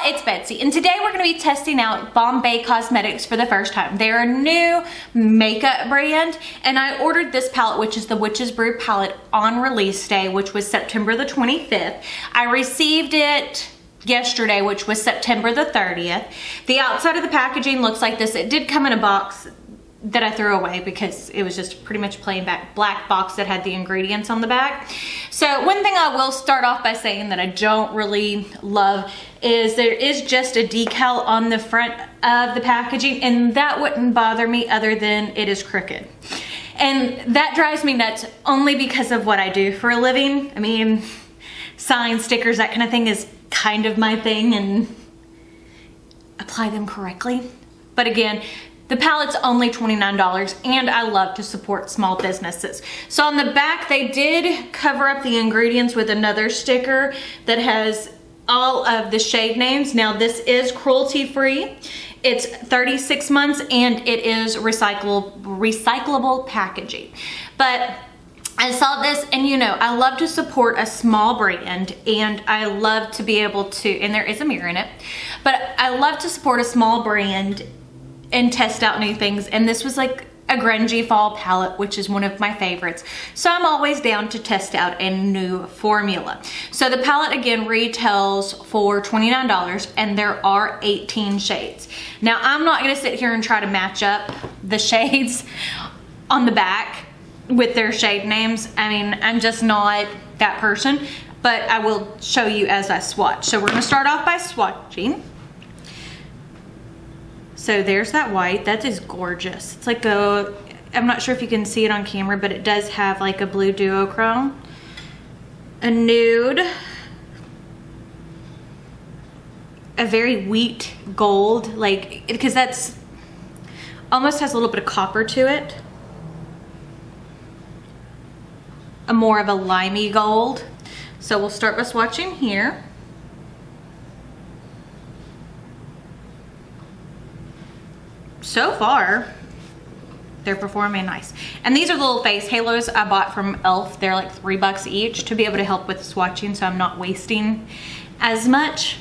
it's Betsy, and today we're going to be testing out Bombae Cosmetics for the first time. They're a new makeup brand, and I ordered this palette, which is the Brew palette, on release day, which was September the 25th. I received it yesterday, which was September the 30th. The outside of the packaging looks like this. It did come in a box that I threw away because it was just pretty much plain black box that had the ingredients on the back. So one thing I will start off by saying that I don't really love is there is just a decal on the front of the packaging, and that wouldn't bother me other than it is crooked. And that drives me nuts only because of what I do for a living. I mean, signs, stickers, that kind of thing is kind of my thing, and apply them correctly. But again, the palette's only $29, and I love to support small businesses. So on the back, they did cover up the ingredients with another sticker that has all of the shade names. Now this is cruelty-free. It's 36 months, and it is recyclable packaging. But I saw this, and you know, I love to support a small brand, and I love to be able to, and there is a mirror in it, but I love to support a small brand and test out new things. And this was like a grungy fall palette, which is one of my favorites. So I'm always down to test out a new formula. So the palette again retails for $29, and there are 18 shades. Now I'm not gonna sit here and try to match up the shades on the back with their shade names. I mean, I'm just not that person, but I will show you as I swatch. So we're gonna start off by swatching. So there's that white. That is gorgeous. It's like a, I'm not sure if you can see it on camera, but it does have like a blue duochrome. A nude. A very wheat gold, like, because that's almost has a little bit of copper to it. A more of a limey gold. So we'll start by swatching here. So far, they're performing nice. And these are the little face halos I bought from e.l.f. They're like $3 each to be able to help with swatching, so I'm not wasting as much.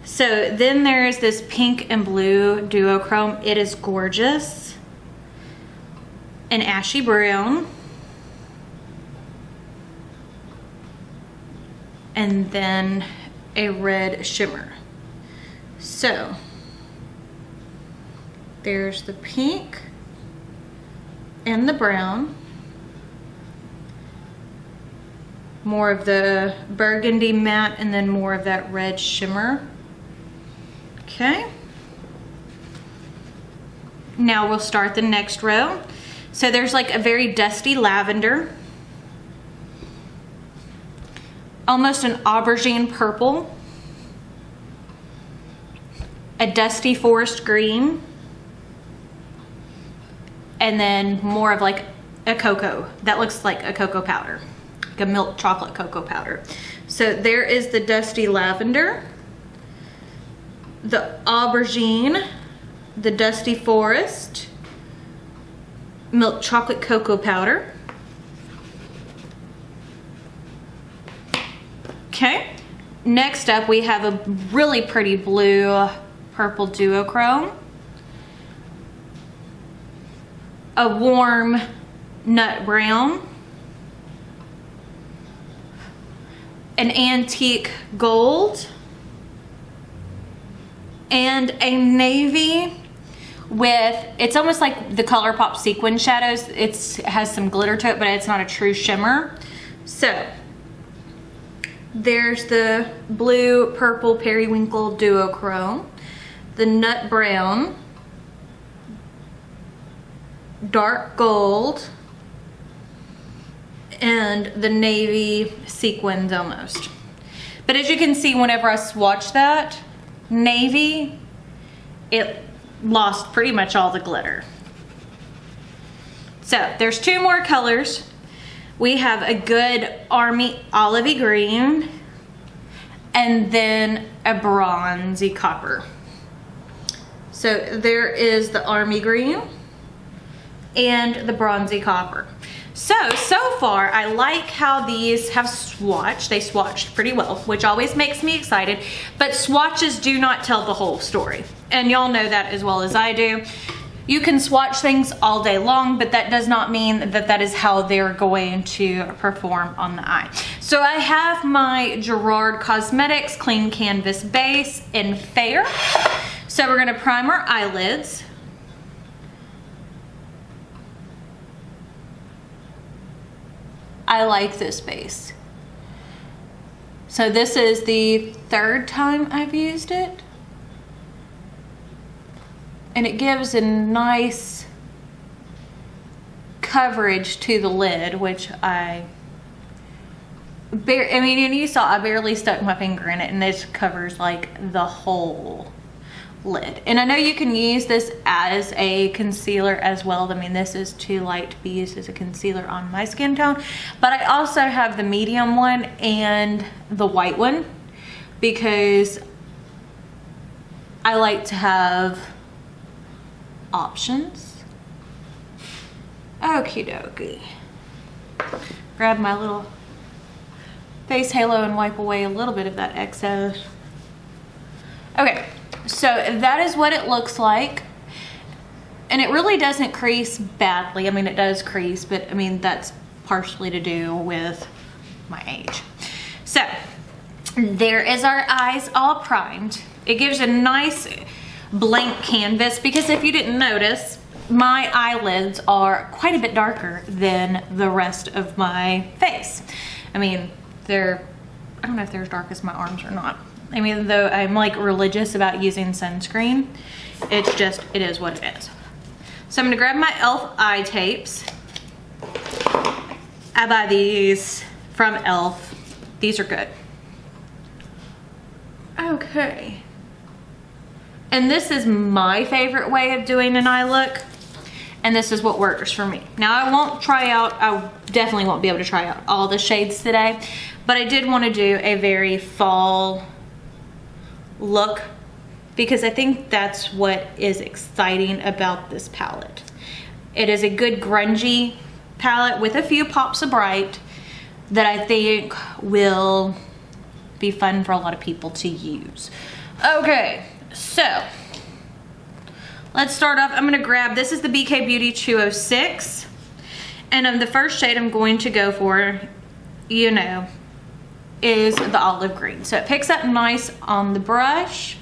So then there's this pink and blue duochrome. It is gorgeous. An ashy brown. And then a red shimmer. So there's the pink and the brown. More of the burgundy matte, and then more of that red shimmer. Okay. Now we'll start the next row. So there's like a very dusty lavender. Almost an aubergine purple. A dusty forest green. And then more of like a cocoa. That looks like a cocoa powder, like a milk chocolate cocoa powder. So there is the dusty lavender, the aubergine, the dusty forest, milk chocolate cocoa powder. Okay, next up we have a really pretty blue purple duochrome. A warm nut brown, an antique gold, and a navy with, it's almost like the ColourPop sequin shadows. It has some glitter to it, but it's not a true shimmer. So there's the blue purple periwinkle duochrome, the nut brown, dark gold, and the navy sequins almost. But as you can see, whenever I swatch that navy, it lost pretty much all the glitter. So there's two more colors. We have a good army olivey green, and then a bronzy copper. So there is the army green and the bronzy copper. So far, I like how these have swatched. They swatched pretty well, which always makes me excited. But swatches do not tell the whole story. And y'all know that as well as I do. You can swatch things all day long, but that does not mean that that is how they're going to perform on the eye. So I have my Gerard Cosmetics Clean Canvas Base in Fair. So we're gonna prime our eyelids. I like this base. So this is the third time I've used it. And it gives a nice coverage to the lid, which I mean, and you saw I barely stuck my finger in it, and this covers like the whole lid. And I know you can use this as a concealer as well. I mean, this is too light to be used as a concealer on my skin tone, but I also have the medium one and the white one because I like to have options. Okie dokie. Grab my little face halo and wipe away a little bit of that excess. Okay, so that is what it looks like. And it really doesn't crease badly. I mean, it does crease, but I mean, that's partially to do with my age. So there is our eyes all primed. It gives a nice blank canvas because if you didn't notice, my eyelids are quite a bit darker than the rest of my face. I mean, I don't know if they're as dark as my arms or not. I mean, though I'm like religious about using sunscreen, it is what it is. So I'm gonna grab my e.l.f. eye tapes. I buy these from e.l.f. These are good. Okay. And this is my favorite way of doing an eye look. And this is what works for me. Now I definitely won't be able to try out all the shades today, but I did want to do a very fall look because I think that's what is exciting about this palette. It is a good grungy palette with a few pops of bright that I think will be fun for a lot of people to use. Okay, so let's start off. I'm gonna grab, this is the BK Beauty 206. And the first shade I'm going to go for, you know, is the olive green. So it picks up nice on the brush.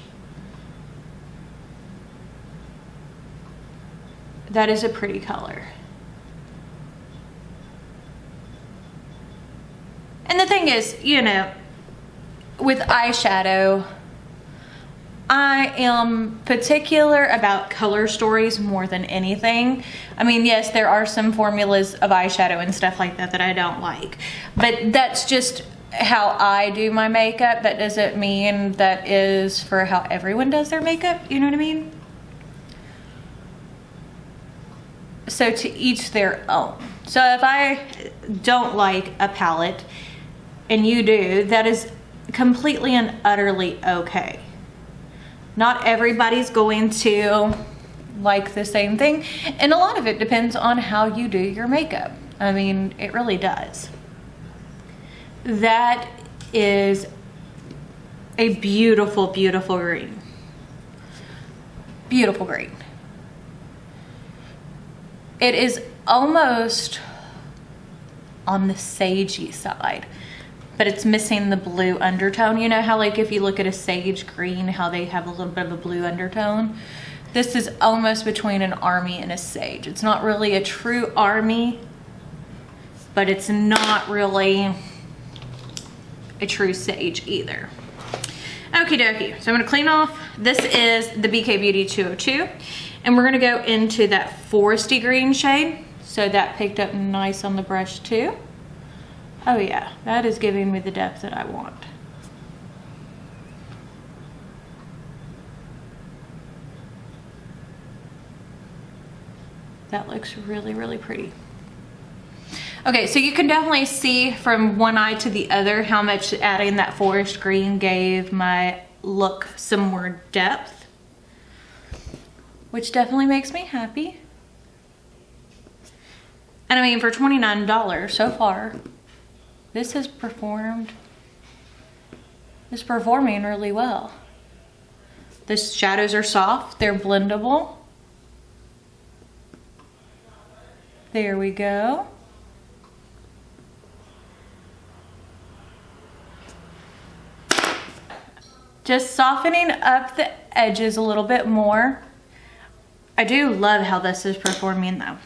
That is a pretty color. And the thing is, you know, with eyeshadow, I am particular about color stories more than anything. I mean, yes, there are some formulas of eyeshadow and stuff like that that I don't like, but that's just how I do my makeup. That doesn't mean that is for how everyone does their makeup, you know what I mean? So to each their own. So if I don't like a palette and you do, that is completely and utterly okay. Not everybody's going to like the same thing, and a lot of it depends on how you do your makeup. I mean, it really does. That is a beautiful, beautiful green. Beautiful green. It is almost on the sagey side, but it's missing the blue undertone. You know how like if you look at a sage green, how they have a little bit of a blue undertone? This is almost between an army and a sage. It's not really a true army, but it's not really a true sage either. Okie dokie, so I'm gonna clean off. This is the BK Beauty 202, and we're gonna go into that foresty green shade. So that picked up nice on the brush too. Oh yeah, that is giving me the depth that I want. That looks really, really pretty. Okay, so you can definitely see from one eye to the other how much adding that forest green gave my look some more depth, which definitely makes me happy. And I mean, for $29 so far, this has performed, it's performing really well. The shadows are soft, they're blendable. There we go. Just softening up the edges a little bit more. I do love how this is performing though.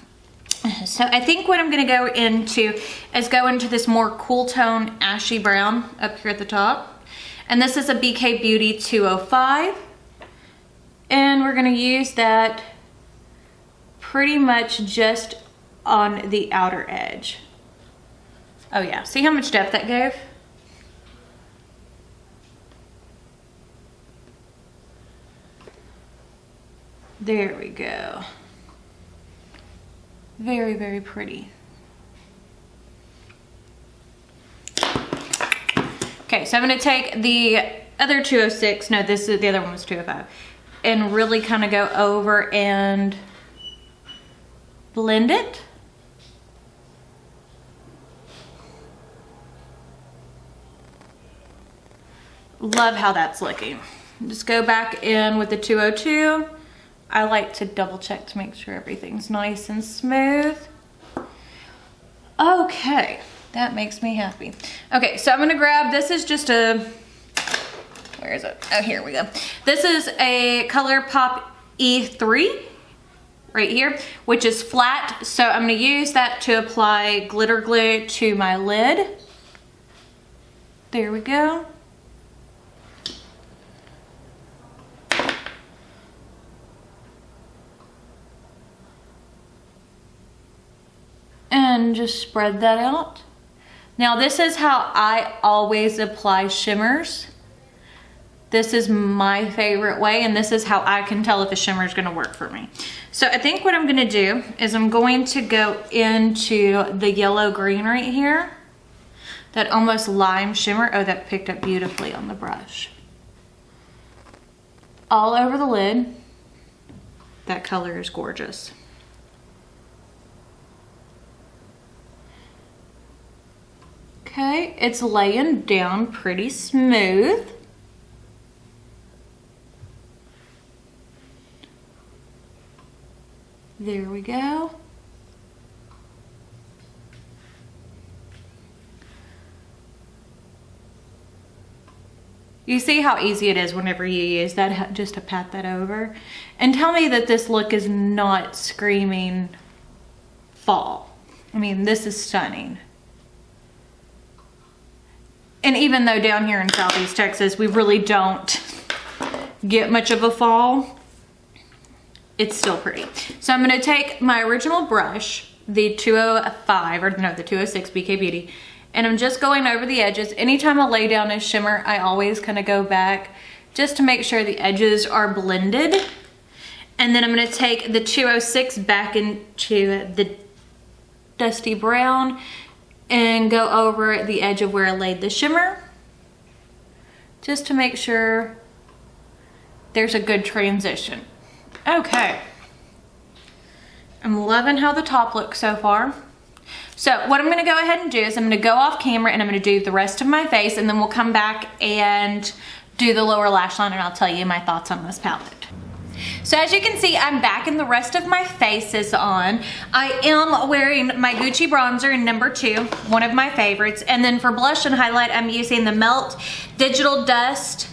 So I think what I'm gonna go into is go into this more cool tone ashy brown up here at the top. And this is a BK Beauty 205. And we're gonna use that pretty much just on the outer edge. Oh yeah, see how much depth that gave? There we go. Very, very pretty. Okay, so I'm gonna take the other 206, no, this is, the other one was 205, and really kind of go over and blend it. Love how that's looking. Just go back in with the 202. I like to double check to make sure everything's nice and smooth. Okay, that makes me happy. Okay, so I'm gonna grab, this is just a, where is it? Oh, here we go. This is a ColourPop E3 right here, which is flat. So I'm gonna use that to apply glitter glue to my lid. There we go. And just spread that out. Now this is how I always apply shimmers. This is my favorite way, and this is how I can tell if a shimmer is gonna work for me. So I think what I'm gonna do is I'm going to go into the yellow green right here. That almost lime shimmer. Oh, that picked up beautifully on the brush. All over the lid. That color is gorgeous. Okay, it's laying down pretty smooth. There we go. You see how easy it is whenever you use that, just to pat that over. And tell me that this look is not screaming fall. I mean, this is stunning. And even though down here in Southeast Texas, we really don't get much of a fall, it's still pretty. So I'm gonna take my original brush, the 205, or no, the 206 BK Beauty, and I'm just going over the edges. Anytime I lay down a shimmer, I always kind of go back just to make sure the edges are blended. And then I'm gonna take the 206 back into the dusty brown and go over the edge of where I laid the shimmer, just to make sure there's a good transition. Okay, I'm loving how the top looks so far. So what I'm gonna go ahead and do is I'm gonna go off camera and I'm gonna do the rest of my face, and then we'll come back and do the lower lash line, and I'll tell you my thoughts on this palette. So as you can see, I'm back and the rest of my face is on. I am wearing my Gucci bronzer in number 2, one of my favorites. And then for blush and highlight, I'm using the Melt Digital Dust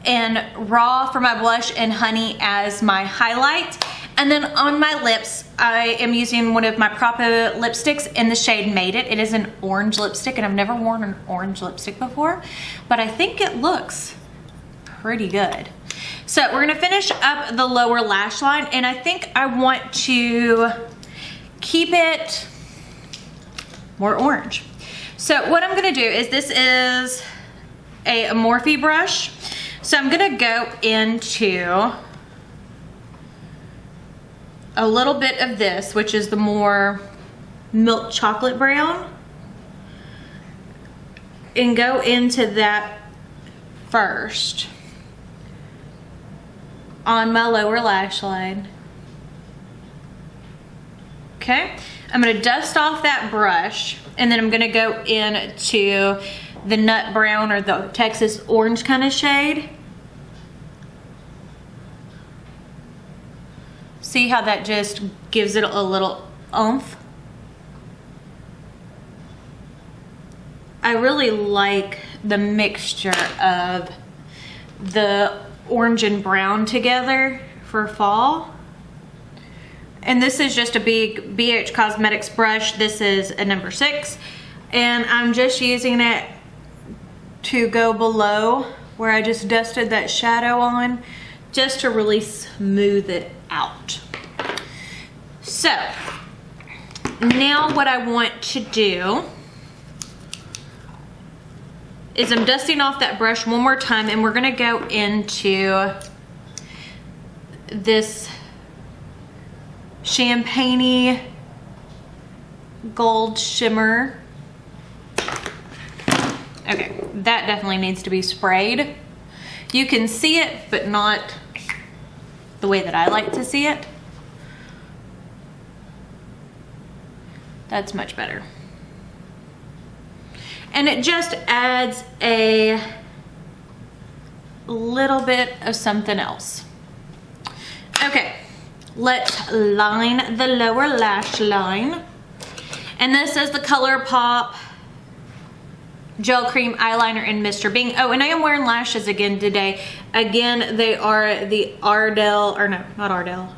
and Raw for my blush and Honey as my highlight. And then on my lips, I am using one of my Propo lipsticks in the shade Made It. It is an orange lipstick, and I've never worn an orange lipstick before, but I think it looks pretty good. So we're gonna finish up the lower lash line, and I think I want to keep it more orange. So what I'm gonna do is, this is a Morphe brush. So I'm gonna go into a little bit of this, which is the more milk chocolate brown, and go into that first on my lower lash line. Okay, I'm gonna dust off that brush, and then I'm gonna go into the nut brown or the Texas orange kind of shade. See how that just gives it a little oomph? I really like the mixture of the orange and brown together for fall. And this is just a big BH Cosmetics brush. This is a number 6. And I'm just using it to go below where I just dusted that shadow on, just to really smooth it out. So now what I want to do is I'm dusting off that brush one more time, and we're gonna go into this champagne gold shimmer. Okay, that definitely needs to be sprayed. You can see it, but not the way that I like to see it. That's much better. And it just adds a little bit of something else. Okay, let's line the lower lash line. And this is the ColourPop Gel Cream Eyeliner in Mr. Bing. Oh, and I am wearing lashes again today. Again, they are the Ardell, or no, not Ardell,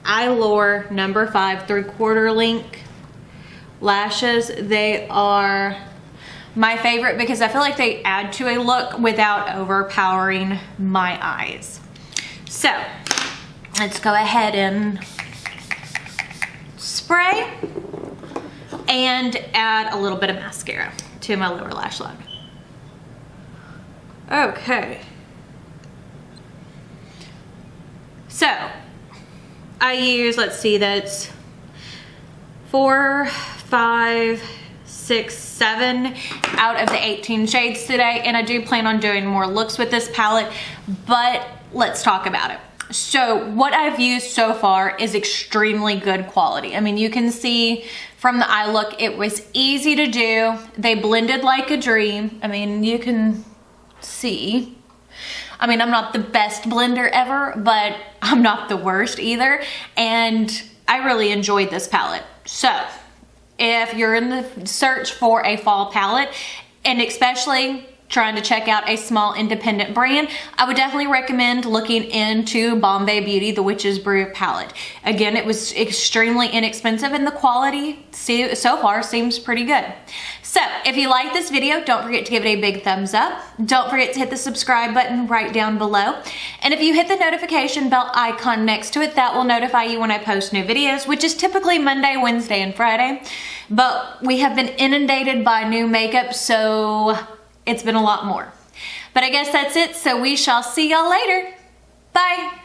Eylure number 5 3/4 length lashes. They are my favorite because I feel like they add to a look without overpowering my eyes. So let's go ahead and spray and add a little bit of mascara to my lower lash line. Okay. So I use, let's see, that's 4, 5, 6, 7 out of the 18 shades today, and I do plan on doing more looks with this palette, but let's talk about it. So what I've used so far is extremely good quality. I mean, you can see from the eye look, it was easy to do. They blended like a dream. I mean, you can see. I mean, I'm not the best blender ever, but I'm not the worst either. And I really enjoyed this palette. So if you're in the search for a fall palette, and especially trying to check out a small independent brand, I would definitely recommend looking into Bombae Beauty, the Witch's Brew palette. Again, it was extremely inexpensive, and the quality so far seems pretty good. So if you like this video, don't forget to give it a big thumbs up. Don't forget to hit the subscribe button right down below. And if you hit the notification bell icon next to it, that will notify you when I post new videos, which is typically Monday, Wednesday, and Friday. But we have been inundated by new makeup, so it's been a lot more. But I guess that's it, so we shall see y'all later. Bye.